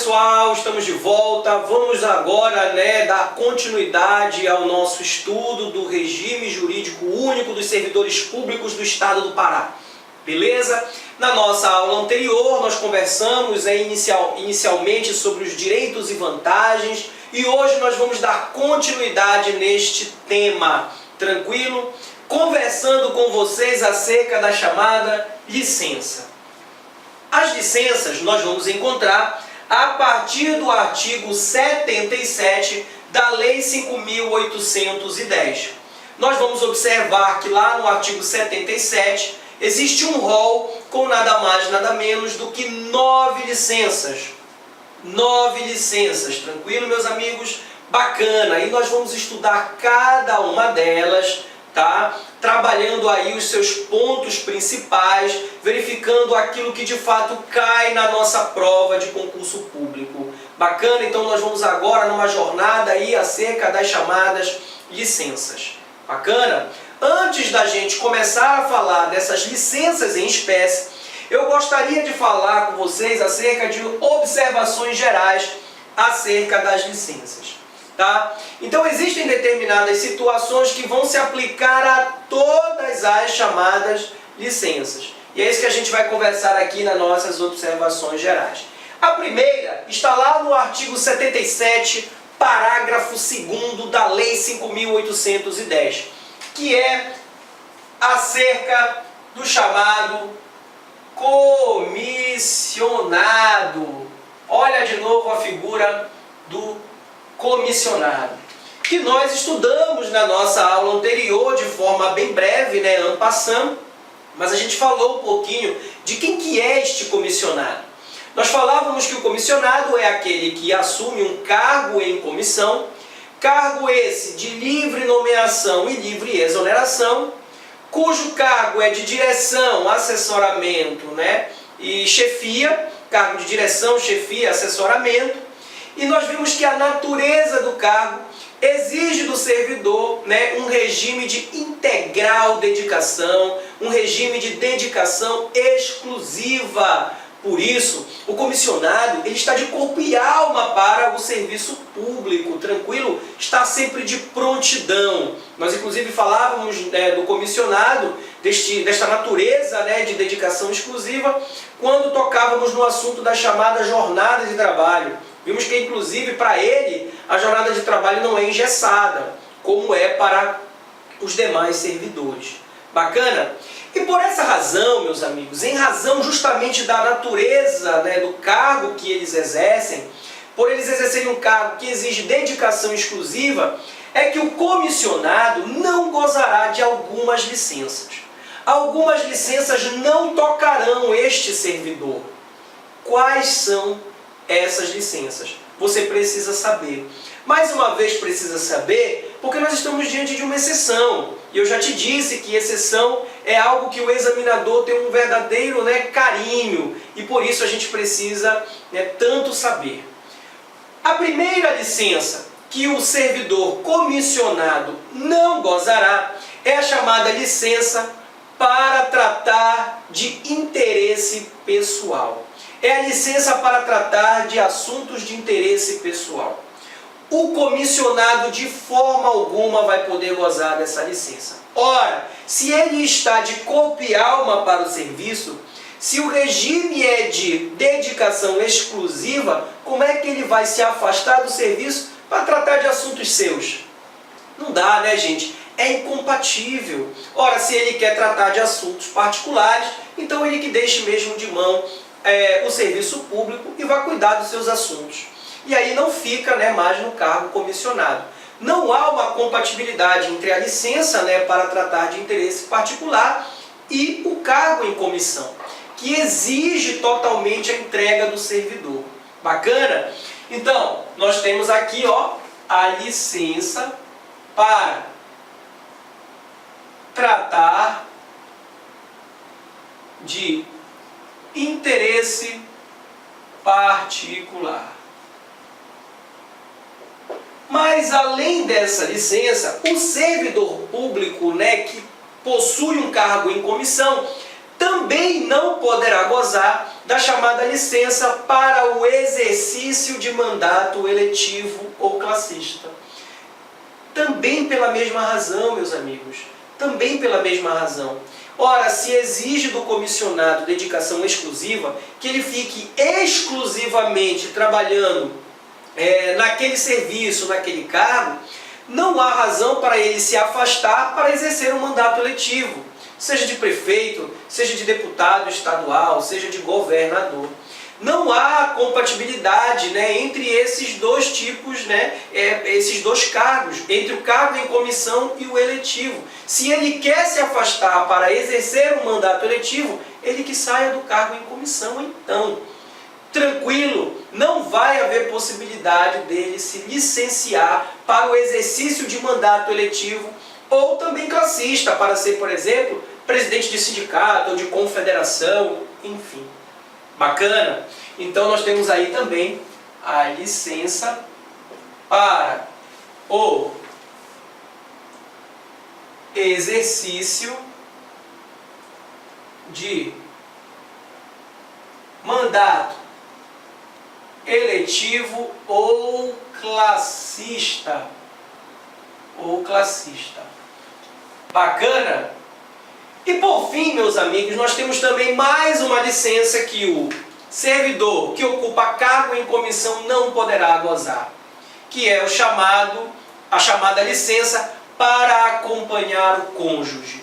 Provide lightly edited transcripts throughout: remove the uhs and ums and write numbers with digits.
pessoal, estamos de volta. Vamos agora dar continuidade ao nosso estudo do regime jurídico único dos servidores públicos do Estado do Pará. Beleza? Na nossa aula anterior nós conversamos inicialmente sobre os direitos e vantagens e hoje nós vamos dar continuidade neste tema, tranquilo? Conversando com vocês acerca da chamada licença. As licenças nós vamos encontrar a partir do artigo 77 da Lei 5.810. Nós vamos observar que lá no artigo 77 existe um rol com nada mais, nada menos do que 9 licenças. 9 licenças, tranquilo, meus amigos? Bacana, e nós vamos estudar cada uma delas, tá? Trabalhando aí os seus pontos principais, verificando aquilo que de fato cai na nossa prova de concurso público. Bacana? Então nós vamos agora numa jornada aí acerca das chamadas licenças. Bacana? Antes da gente começar a falar dessas licenças em espécie, eu gostaria de falar com vocês acerca de observações gerais acerca das licenças. Tá? Então existem determinadas situações que vão se aplicar a todas as chamadas licenças. E é isso que a gente vai conversar aqui nas nossas observações gerais. A primeira está lá no artigo 77, parágrafo 2º da Lei 5.810, que é acerca do chamado comissionado. Olha de novo a figura do comissionado, que nós estudamos na nossa aula anterior de forma bem breve, en passant, mas a gente falou um pouquinho de quem que é este comissionado. Nós falávamos que o comissionado é aquele que assume um cargo em comissão, cargo esse de livre nomeação e livre exoneração, cujo cargo é de direção, assessoramento, e chefia, cargo de direção, chefia, assessoramento. E nós vimos que a natureza do cargo exige do servidor um regime de integral dedicação, um regime de dedicação exclusiva. Por isso, o comissionado ele está de corpo e alma para o serviço público, tranquilo? Está sempre de prontidão. Nós inclusive falávamos do comissionado, desta natureza de dedicação exclusiva, quando tocávamos no assunto da chamada jornada de trabalho. Vimos que, inclusive, para ele, a jornada de trabalho não é engessada, como é para os demais servidores. Bacana? E por essa razão, meus amigos, em razão justamente da natureza do cargo que eles exercem, por eles exercerem um cargo que exige dedicação exclusiva, é que o comissionado não gozará de algumas licenças. Algumas licenças não tocarão este servidor. Quais são essas licenças? Você precisa saber. Mais uma vez precisa saber, porque nós estamos diante de uma exceção. E eu já te disse que exceção é algo que o examinador tem um verdadeiro carinho. E por isso a gente precisa tanto saber. A primeira licença que o servidor comissionado não gozará é a chamada licença para tratar de interesse pessoal. É a licença para tratar de assuntos de interesse pessoal. O comissionado de forma alguma vai poder gozar dessa licença. Ora, se ele está de corpo e alma para o serviço, se o regime é de dedicação exclusiva, como é que ele vai se afastar do serviço para tratar de assuntos seus? Não dá, gente? É incompatível. Ora, se ele quer tratar de assuntos particulares, então ele que deixe mesmo de mão o serviço público e vai cuidar dos seus assuntos. E aí não fica mais no cargo comissionado. Não há uma compatibilidade entre a licença para tratar de interesse particular e o cargo em comissão, que exige totalmente a entrega do servidor. Bacana? Então, nós temos aqui a licença para tratar de interesse particular. Mas além dessa licença, o servidor público que possui um cargo em comissão também não poderá gozar da chamada licença para o exercício de mandato eletivo ou classista. Também pela mesma razão, meus amigos, também pela mesma razão. Ora, se exige do comissionado dedicação exclusiva, que ele fique exclusivamente trabalhando naquele serviço, naquele cargo, não há razão para ele se afastar para exercer um mandato eletivo, seja de prefeito, seja de deputado estadual, seja de governador. Não há compatibilidade, entre esses dois tipos, esses dois cargos, entre o cargo em comissão e o eletivo. Se ele quer se afastar para exercer um mandato eletivo, ele que saia do cargo em comissão, então. Tranquilo, não vai haver possibilidade dele se licenciar para o exercício de mandato eletivo ou também classista, para ser, por exemplo, presidente de sindicato ou de confederação, enfim. Bacana? Então nós temos aí também a licença para o exercício de mandato eletivo ou classista. Bacana? E por fim, meus amigos, nós temos também mais uma licença que o servidor que ocupa cargo em comissão não poderá gozar, que é a chamada licença para acompanhar o cônjuge.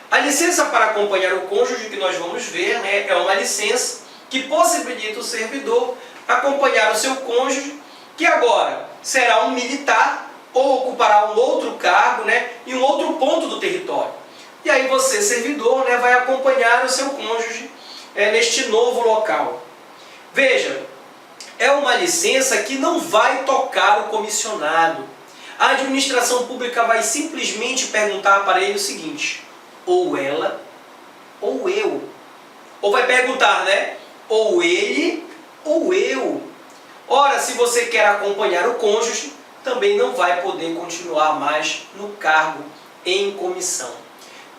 A licença para acompanhar o cônjuge que nós vamos ver, é uma licença que possibilita o servidor acompanhar o seu cônjuge, que agora será um militar ou ocupará um outro cargo, em um outro ponto do território. E aí você, servidor, vai acompanhar o seu cônjuge neste novo local. Veja, é uma licença que não vai tocar o comissionado. A administração pública vai simplesmente perguntar para ele o seguinte: ou ela, ou eu. Ou vai perguntar, ou ele, ou eu. Ora, se você quer acompanhar o cônjuge, também não vai poder continuar mais no cargo em comissão.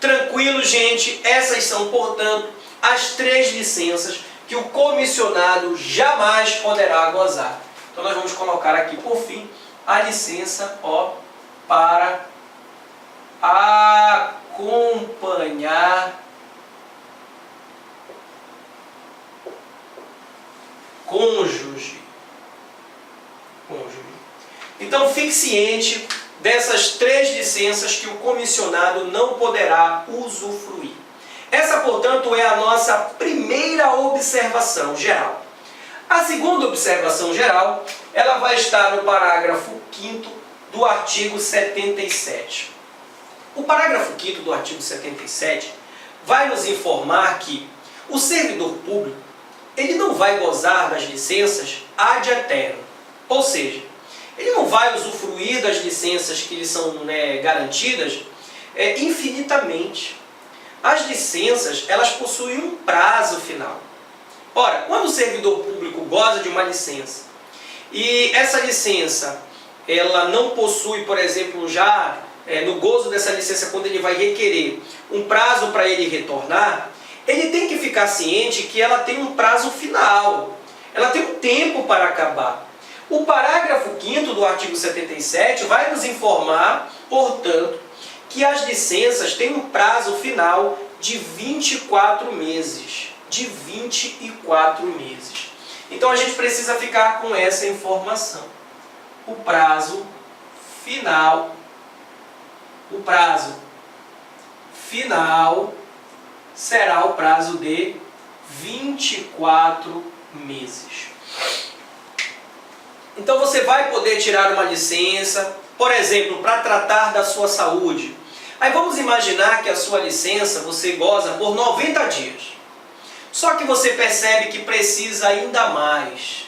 Tranquilo, gente? Essas são, portanto, as 3 licenças que o comissionado jamais poderá gozar. Então nós vamos colocar aqui, por fim, a licença para acompanhar cônjuge. Então fique ciente dessas 3 licenças que o comissionado não poderá usufruir. Essa, portanto, é a nossa primeira observação geral. A segunda observação geral, ela vai estar no parágrafo 5º do artigo 77. O parágrafo 5º do artigo 77 vai nos informar que o servidor público ele não vai gozar das licenças ad aeternum, ou seja, ele não vai usufruir das licenças que lhe são garantidas infinitamente. As licenças, elas possuem um prazo final. Ora, quando o servidor público goza de uma licença e essa licença ela não possui, por exemplo, já no gozo dessa licença, quando ele vai requerer um prazo para ele retornar, ele tem que ficar ciente que ela tem um prazo final, ela tem um tempo para acabar. O parágrafo 5º do artigo 77 vai nos informar, portanto, que as licenças têm um prazo final de 24 meses. De 24 meses. Então a gente precisa ficar com essa informação. O prazo final será o prazo de 24 meses. Então você vai poder tirar uma licença, por exemplo, para tratar da sua saúde. Aí vamos imaginar que a sua licença você goza por 90 dias. Só que você percebe que precisa ainda mais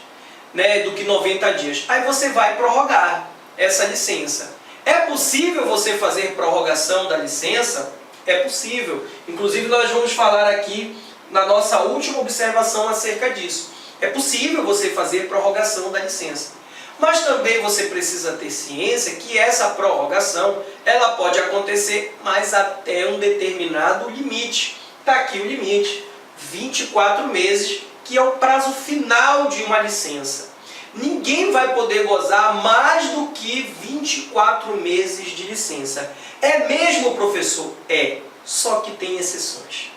do que 90 dias. Aí você vai prorrogar essa licença. É possível você fazer prorrogação da licença? É possível. Inclusive nós vamos falar aqui na nossa última observação acerca disso. É possível você fazer prorrogação da licença. Mas também você precisa ter ciência que essa prorrogação ela pode acontecer, mas até um determinado limite. Está aqui o limite. 24 meses que é o prazo final de uma licença. Ninguém vai poder gozar mais do que 24 meses de licença. É mesmo, professor? É, só que tem exceções.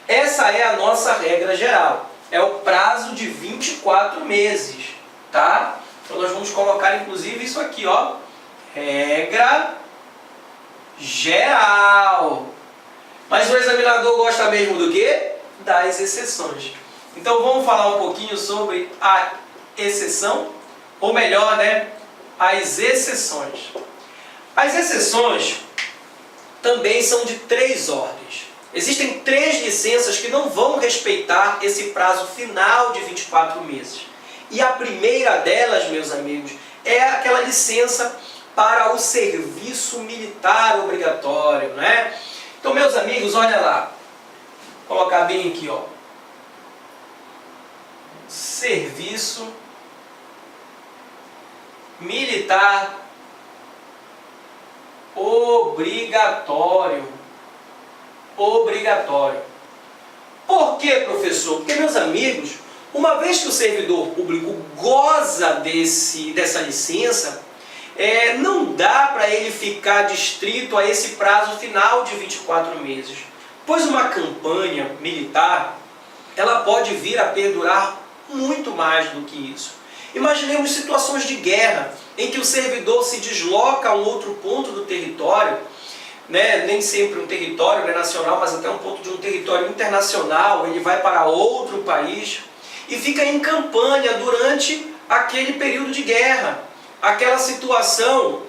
Essa é a nossa regra geral. É o prazo de 24 meses, tá? Então nós vamos colocar inclusive isso aqui, ó. Regra geral. Mas o examinador gosta mesmo do quê? Das exceções. Então vamos falar um pouquinho sobre a exceção, ou melhor, né, as exceções. As exceções também são de 3 ordens. Existem 3 licenças que não vão respeitar esse prazo final de 24 meses. E a primeira delas, meus amigos, é aquela licença para o serviço militar obrigatório, né? Então, meus amigos, olha lá. Vou colocar bem aqui, ó. Serviço militar obrigatório. Obrigatório. Por quê, professor? Porque, meus amigos, uma vez que o servidor público goza dessa licença, não dá para ele ficar distrito a esse prazo final de 24 meses. Pois uma campanha militar, ela pode vir a perdurar muito mais do que isso. Imaginemos situações de guerra, em que o servidor se desloca a um outro ponto do território, né? Nem sempre um território nacional, mas até um ponto de um território internacional, ele vai para outro país e fica em campanha durante aquele período de guerra. Aquela situação,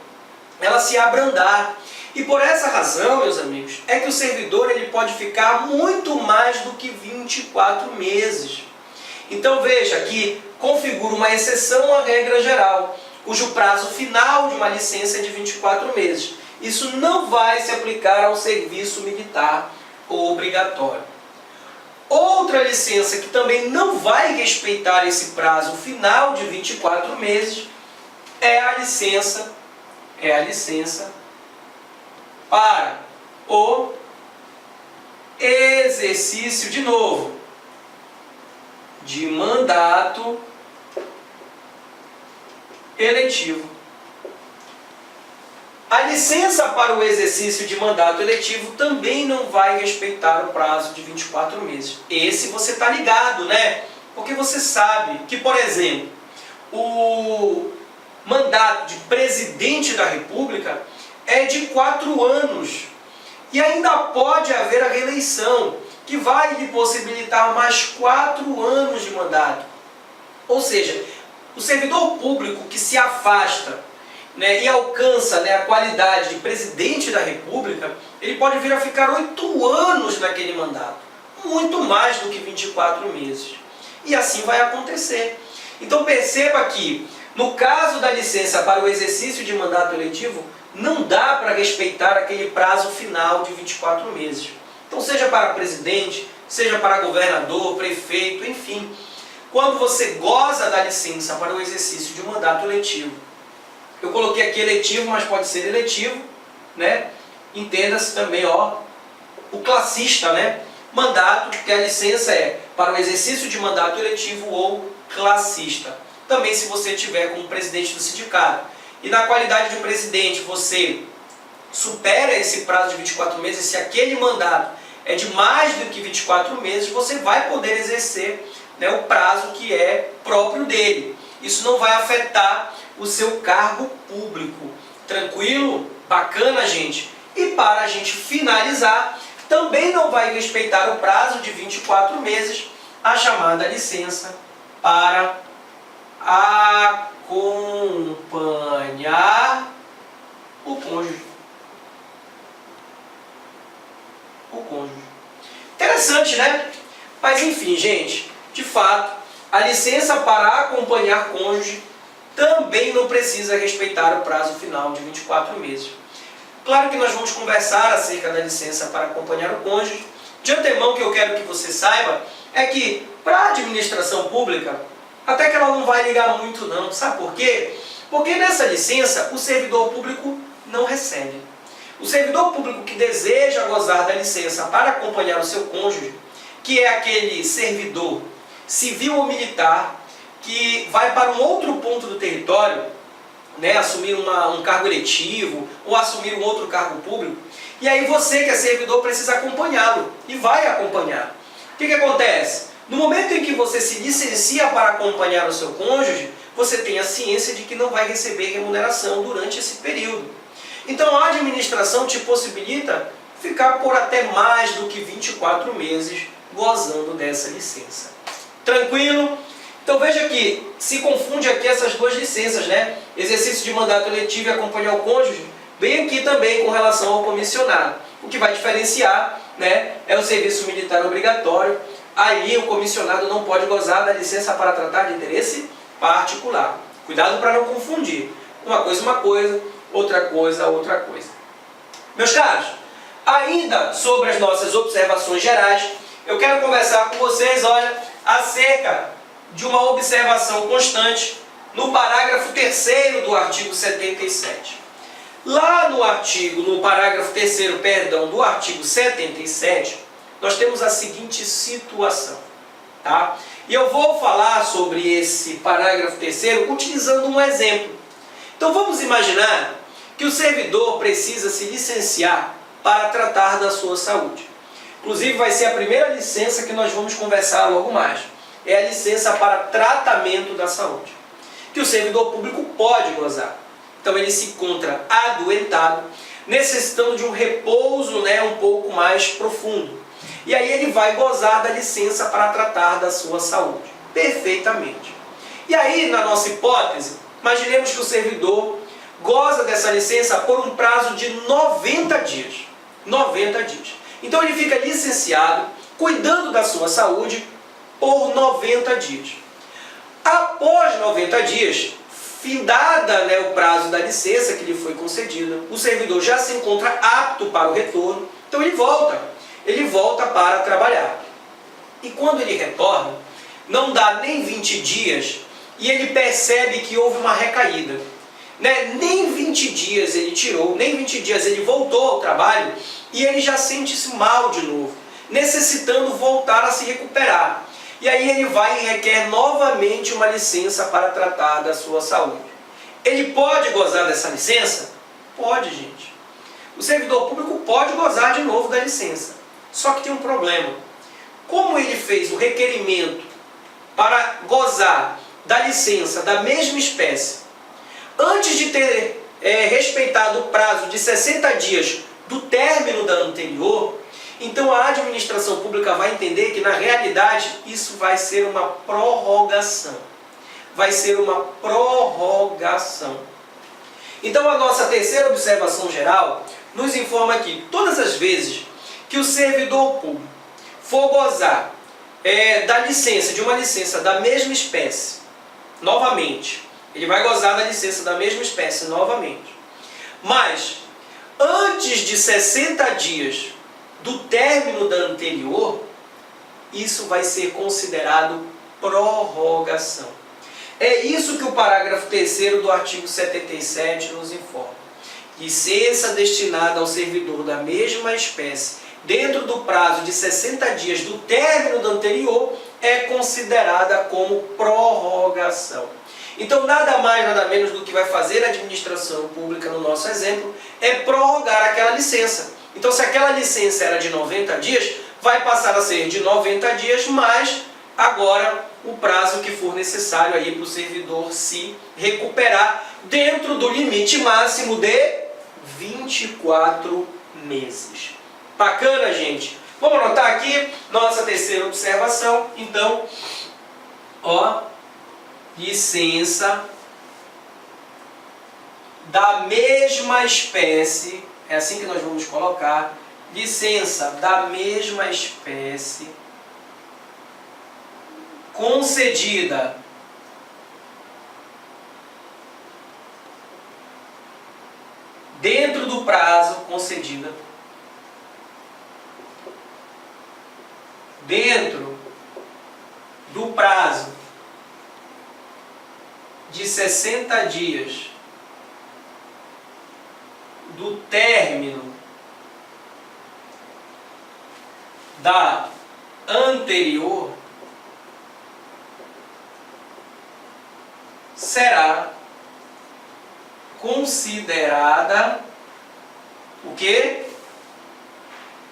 ela se abrandar. E por essa razão, meus amigos, é que o servidor ele pode ficar muito mais do que 24 meses. Então veja que configura uma exceção à regra geral, cujo prazo final de uma licença é de 24 meses. Isso não vai se aplicar ao serviço militar obrigatório. Outra licença que também não vai respeitar esse prazo final de 24 meses é a licença para o exercício, de novo, de mandato eletivo. A licença para o exercício de mandato eletivo também não vai respeitar o prazo de 24 meses. Esse você está ligado, né? Porque você sabe que, por exemplo, o mandato de presidente da República é de 4 anos. E ainda pode haver a reeleição, que vai lhe possibilitar mais 4 anos de mandato. Ou seja, o servidor público que se afasta, né, e alcança, né, a qualidade de presidente da República, ele pode vir a ficar 8 anos naquele mandato. Muito mais do que 24 meses. E assim vai acontecer. Então perceba que, no caso da licença para o exercício de mandato eletivo, não dá para respeitar aquele prazo final de 24 meses. Então, seja para presidente, seja para governador, prefeito, enfim. Quando você goza da licença para o exercício de um mandato eletivo, eu coloquei aqui eletivo, mas pode ser eletivo, né? Entenda-se também, ó, o classista, né? Mandato, que a licença é para o exercício de mandato eletivo ou classista. Também se você tiver como presidente do sindicato e na qualidade de presidente você supera esse prazo de 24 meses, se aquele mandato é de mais do que 24 meses, você vai poder exercer, né, o prazo que é próprio dele. Isso não vai afetar o seu cargo público. Tranquilo? Bacana, gente? E para a gente finalizar, também não vai respeitar o prazo de 24 meses, a chamada licença para acompanhar o cônjuge. Interessante, né? Mas enfim, gente, de fato, a licença para acompanhar cônjuge também não precisa respeitar o prazo final de 24 meses. Claro que nós vamos conversar acerca da licença para acompanhar o cônjuge. De antemão, o que eu quero que você saiba é que, para a administração pública, até que ela não vai ligar muito não. Sabe por quê? Porque nessa licença, o servidor público não recebe. O servidor público que deseja gozar da licença para acompanhar o seu cônjuge, que é aquele servidor civil ou militar que vai para um outro ponto do território, né, assumir um cargo eletivo ou assumir um outro cargo público, e aí você que é servidor precisa acompanhá-lo e vai acompanhar. O que acontece? No momento em que você se licencia para acompanhar o seu cônjuge, você tem a ciência de que não vai receber remuneração durante esse período. Então a administração te possibilita ficar por até mais do que 24 meses gozando dessa licença. Tranquilo? Então veja que se confunde aqui essas duas licenças, né? Exercício de mandato eletivo e acompanhar o cônjuge, bem aqui também com relação ao comissionado. O que vai diferenciar, né, é o serviço militar obrigatório. Aí o comissionado não pode gozar da licença para tratar de interesse particular. Cuidado para não confundir. Uma coisa, outra coisa. Meus caros, ainda sobre as nossas observações gerais, eu quero conversar com vocês, olha, acerca de uma observação constante no parágrafo 3º do artigo 77. Lá no parágrafo 3º, do artigo 77, nós temos a seguinte situação, tá? E eu vou falar sobre esse parágrafo 3º utilizando um exemplo. Então vamos imaginar que o servidor precisa se licenciar para tratar da sua saúde. Inclusive vai ser a primeira licença que nós vamos conversar logo mais. É a licença para tratamento da saúde, que o servidor público pode gozar. Então ele se encontra adoentado, necessitando de um repouso, né, um pouco mais profundo. E aí ele vai gozar da licença para tratar da sua saúde. Perfeitamente. E aí, na nossa hipótese, imaginemos que o servidor goza dessa licença por um prazo de 90 dias. 90 dias. Então ele fica licenciado, cuidando da sua saúde, por 90 dias. Após 90 dias, findada, né, o prazo da licença que lhe foi concedida, o servidor já se encontra apto para o retorno, então ele volta para trabalhar. E quando ele retorna, não dá nem 20 dias e ele percebe que houve uma recaída. Né? Nem 20 dias ele tirou, nem 20 dias ele voltou ao trabalho e ele já sente-se mal de novo, necessitando voltar a se recuperar. E aí ele vai e requer novamente uma licença para tratar da sua saúde. Ele pode gozar dessa licença? Pode, gente. O servidor público pode gozar de novo da licença. Só que tem um problema. Como ele fez o requerimento para gozar da licença da mesma espécie, antes de ter respeitado o prazo de 60 dias do término da anterior, então a administração pública vai entender que na realidade isso vai ser uma prorrogação. Vai ser uma prorrogação. Então a nossa terceira observação geral nos informa que todas as vezes que o servidor público for gozar da licença, de uma licença da mesma espécie, novamente, ele vai gozar da licença da mesma espécie novamente. Mas, antes de 60 dias do término da anterior, isso vai ser considerado prorrogação. É isso que o parágrafo 3º do artigo 77 nos informa. Licença destinada ao servidor da mesma espécie dentro do prazo de 60 dias do término do anterior é considerada como prorrogação. Então, nada mais, nada menos do que vai fazer a administração pública, no nosso exemplo, é prorrogar aquela licença. Então, se aquela licença era de 90 dias, vai passar a ser de 90 dias, mais agora o prazo que for necessário aí para o servidor se recuperar dentro do limite máximo de 24 meses. Bacana, gente? Vamos anotar aqui nossa terceira observação. Então, licença da mesma espécie, é assim que nós vamos colocar, licença da mesma espécie concedida dentro do prazo de 60 dias do término da anterior, será considerada o quê?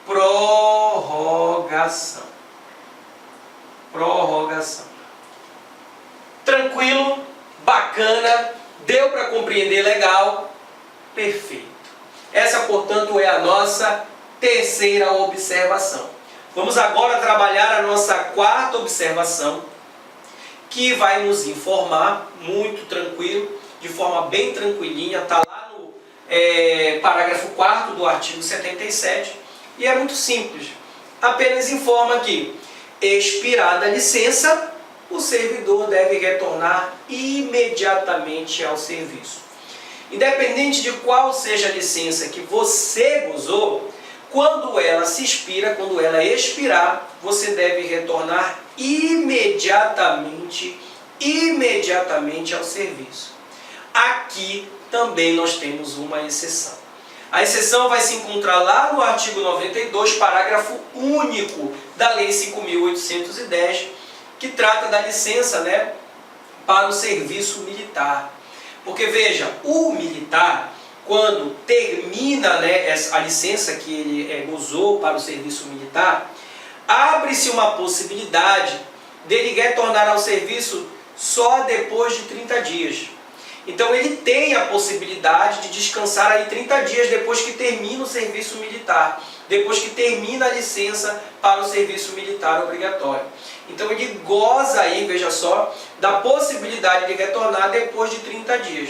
Prorrogação. Prorrogação. Tranquilo? Bacana? Deu para compreender legal? Perfeito. Essa, portanto, é a nossa terceira observação. Vamos agora trabalhar a nossa quarta observação, que vai nos informar, muito tranquilo, de forma bem tranquilinha, está lá no parágrafo 4º do artigo 77, e é muito simples. Apenas informa que, expirada a licença, o servidor deve retornar imediatamente ao serviço. Independente de qual seja a licença que você gozou, quando ela se expira, quando ela expirar, você deve retornar imediatamente ao serviço. Aqui também nós temos uma exceção. A exceção vai se encontrar lá no artigo 92, parágrafo único da Lei 5.810, que trata da licença, para o serviço militar. Porque veja, o militar, quando termina a licença que ele gozou para o serviço militar, abre-se uma possibilidade dele retornar ao serviço só depois de 30 dias. Então ele tem a possibilidade de descansar aí 30 dias depois que termina o serviço militar, depois que termina a licença para o serviço militar obrigatório. Então ele goza aí, veja só, da possibilidade de retornar depois de 30 dias.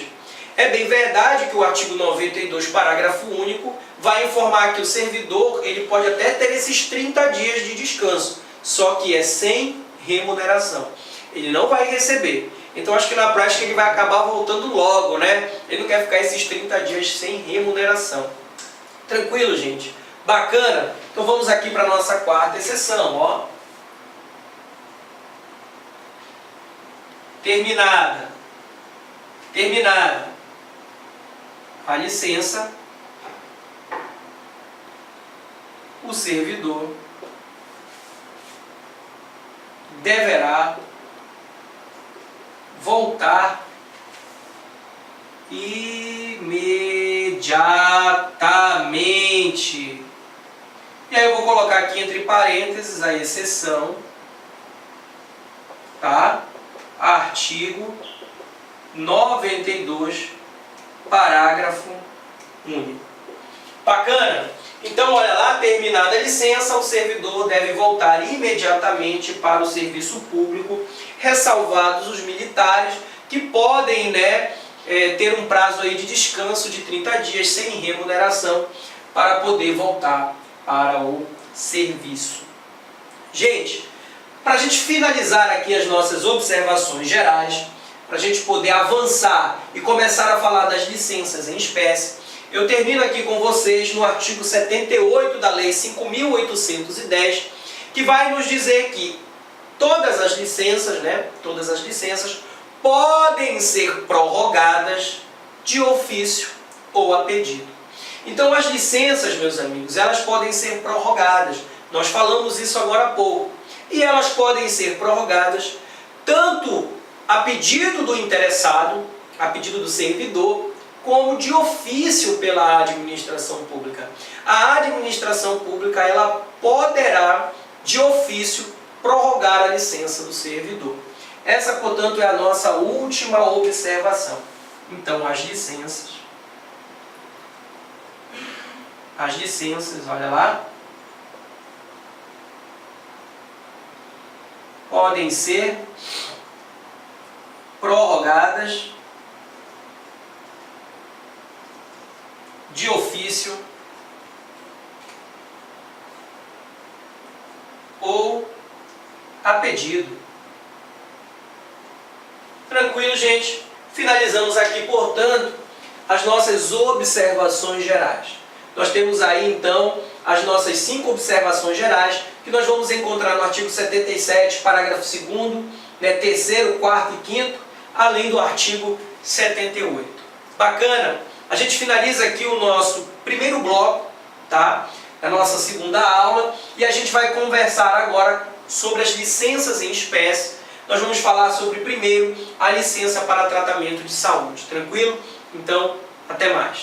É bem verdade que o artigo 92, parágrafo único, vai informar que o servidor ele pode até ter esses 30 dias de descanso, só que é sem remuneração. Ele não vai receber. Então acho que na prática ele vai acabar voltando logo, Ele não quer ficar esses 30 dias sem remuneração. Tranquilo, gente? Bacana? Então vamos aqui para a nossa quarta exceção, ó. Terminada a licença, o servidor deverá voltar imediatamente. E aí eu vou colocar aqui entre parênteses a exceção, tá? Artigo 92, parágrafo único. Bacana? Então, olha lá, terminada a licença, o servidor deve voltar imediatamente para o serviço público, ressalvados os militares, que podem ter um prazo aí de descanso de 30 dias sem remuneração para poder voltar para o serviço. Gente, para a gente finalizar aqui as nossas observações gerais, para a gente poder avançar e começar a falar das licenças em espécie, eu termino aqui com vocês no artigo 78 da Lei 5.810, que vai nos dizer que todas as licenças podem ser prorrogadas de ofício ou a pedido. Então as licenças, meus amigos, elas podem ser prorrogadas. Nós falamos isso agora há pouco. E elas podem ser prorrogadas tanto a pedido do interessado, a pedido do servidor, como de ofício pela administração pública. A administração pública ela poderá, de ofício, prorrogar a licença do servidor. Essa, portanto, é a nossa última observação. Então, as licenças, olha lá, podem ser prorrogadas de ofício ou a pedido. Tranquilo, gente? Finalizamos aqui, portanto, as nossas observações gerais. Nós temos aí, então, as nossas 5 observações gerais, que nós vamos encontrar no artigo 77, parágrafo 2º, 3º, 4º e 5º, além do artigo 78. Bacana? A gente finaliza aqui o nosso primeiro bloco, tá? A nossa segunda aula, e a gente vai conversar agora sobre as licenças em espécie, nós vamos falar sobre primeiro a licença para tratamento de saúde. Tranquilo? Então, até mais.